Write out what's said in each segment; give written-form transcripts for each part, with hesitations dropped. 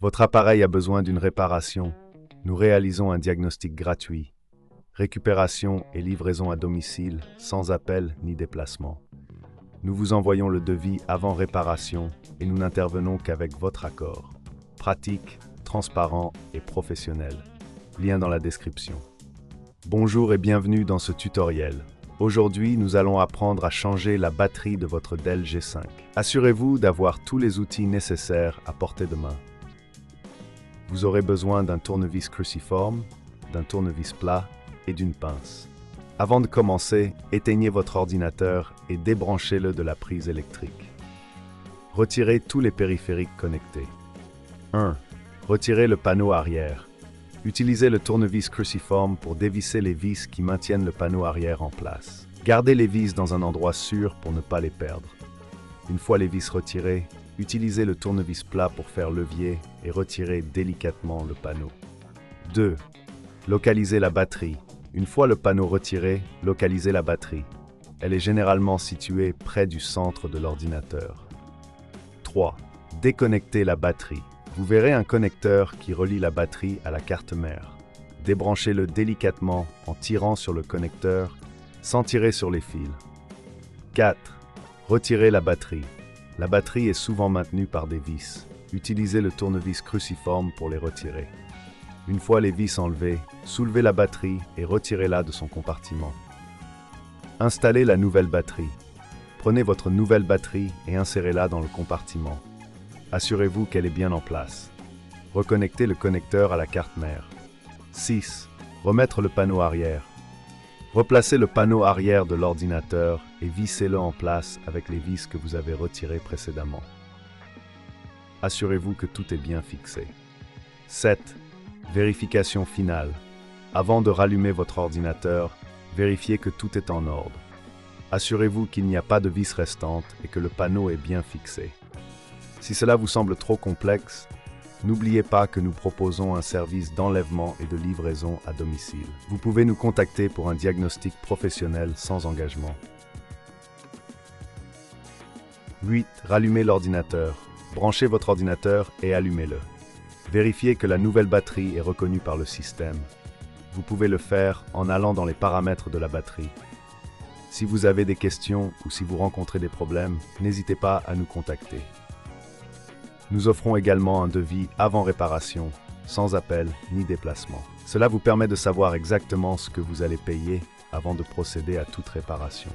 Votre appareil a besoin d'une réparation. Nous réalisons un diagnostic gratuit. Récupération et livraison à domicile, sans appel ni déplacement. Nous vous envoyons le devis avant réparation et nous n'intervenons qu'avec votre accord. Pratique, transparent et professionnel. Lien dans la description. Bonjour et bienvenue dans ce tutoriel. Aujourd'hui, nous allons apprendre à changer la batterie de votre Dell G5. Assurez-vous d'avoir tous les outils nécessaires à portée de main. Vous aurez besoin d'un tournevis cruciforme, d'un tournevis plat et d'une pince. Avant de commencer, éteignez votre ordinateur et débranchez-le de la prise électrique. Retirez tous les périphériques connectés. 1. Retirez le panneau arrière. Utilisez le tournevis cruciforme pour dévisser les vis qui maintiennent le panneau arrière en place. Gardez les vis dans un endroit sûr pour ne pas les perdre. Une fois les vis retirées, utilisez le tournevis plat pour faire levier et retirer délicatement le panneau. 2. Localisez la batterie. Une fois le panneau retiré, localisez la batterie. Elle est généralement située près du centre de l'ordinateur. 3. Déconnectez la batterie. Vous verrez un connecteur qui relie la batterie à la carte mère. Débranchez-le délicatement en tirant sur le connecteur sans tirer sur les fils. 4. Retirez la batterie. La batterie est souvent maintenue par des vis. Utilisez le tournevis cruciforme pour les retirer. Une fois les vis enlevées, soulevez la batterie et retirez-la de son compartiment. Installez la nouvelle batterie. Prenez votre nouvelle batterie et insérez-la dans le compartiment. Assurez-vous qu'elle est bien en place. Reconnectez le connecteur à la carte mère. 6. Remettre le panneau arrière. Replacez le panneau arrière de l'ordinateur et vissez-le en place avec les vis que vous avez retirées précédemment. Assurez-vous que tout est bien fixé. 7. Vérification finale. Avant de rallumer votre ordinateur, vérifiez que tout est en ordre. Assurez-vous qu'il n'y a pas de vis restantes et que le panneau est bien fixé. Si cela vous semble trop complexe, n'oubliez pas que nous proposons un service d'enlèvement et de livraison à domicile. Vous pouvez nous contacter pour un diagnostic professionnel sans engagement. 8. Rallumez l'ordinateur. Branchez votre ordinateur et allumez-le. Vérifiez que la nouvelle batterie est reconnue par le système. Vous pouvez le faire en allant dans les paramètres de la batterie. Si vous avez des questions ou si vous rencontrez des problèmes, n'hésitez pas à nous contacter. Nous offrons également un devis avant réparation, sans appel ni déplacement. Cela vous permet de savoir exactement ce que vous allez payer avant de procéder à toute réparation.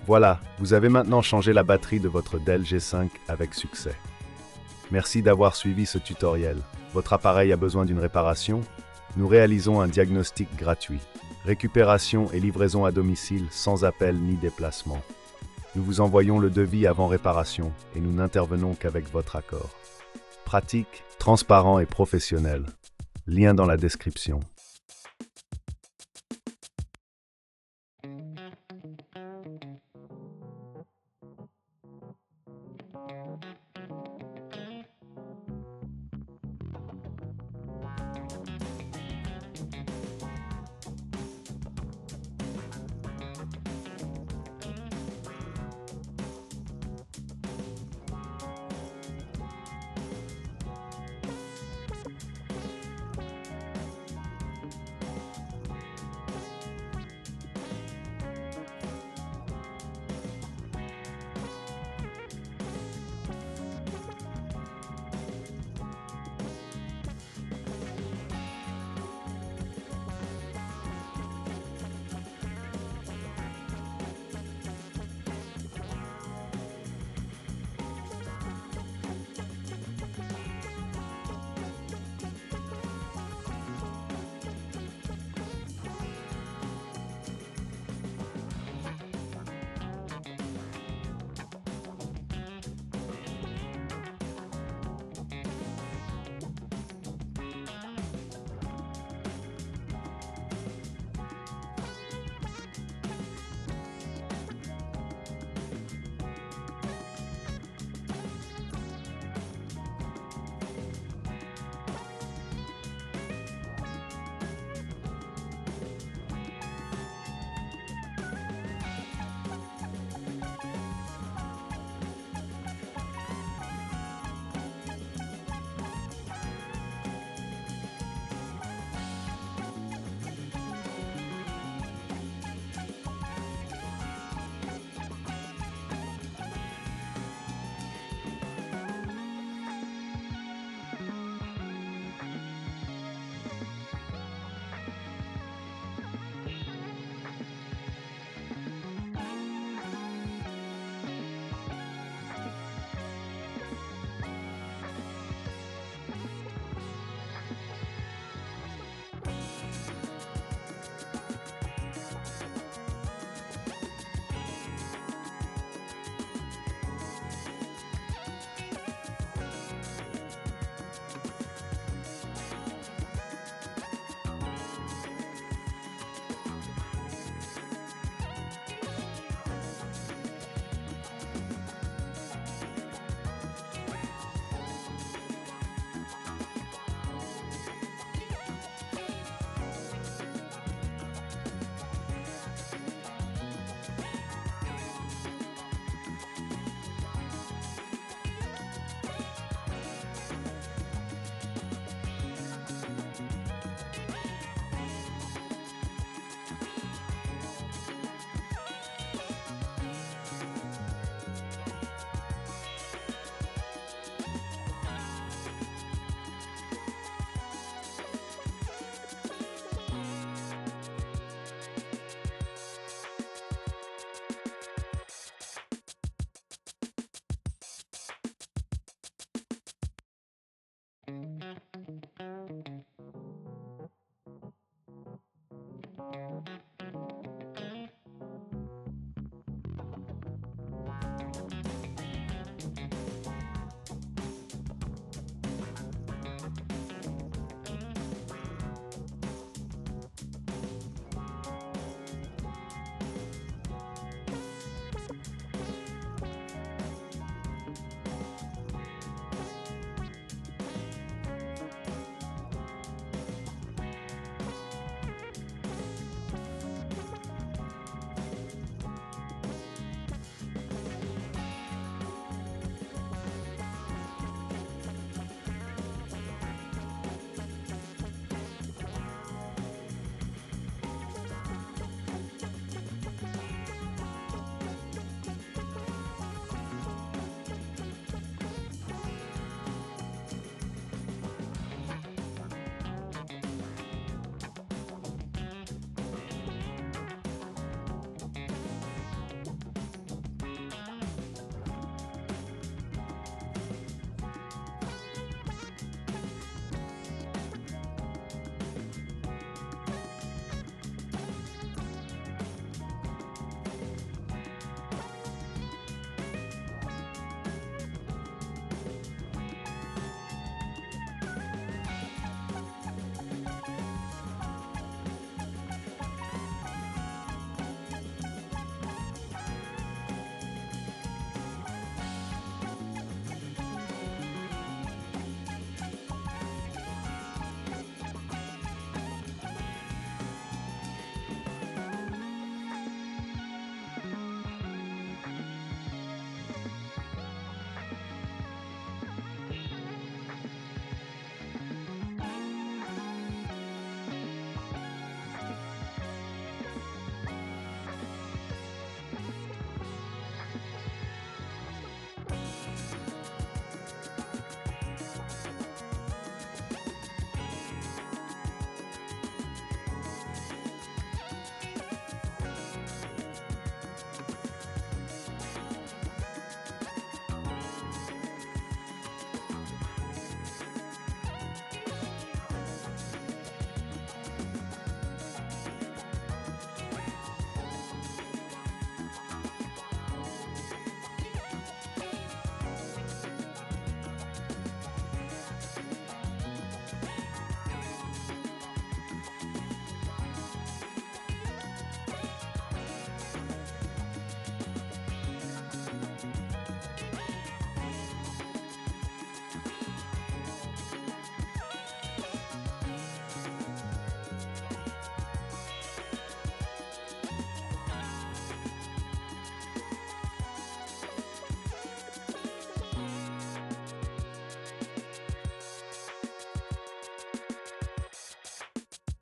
Voilà, vous avez maintenant changé la batterie de votre Dell G5 avec succès. Merci d'avoir suivi ce tutoriel. Votre appareil a besoin d'une réparation? Nous réalisons un diagnostic gratuit. Récupération et livraison à domicile sans appel ni déplacement. Nous vous envoyons le devis avant réparation et nous n'intervenons qu'avec votre accord. Pratique, transparent et professionnel. Lien dans la description.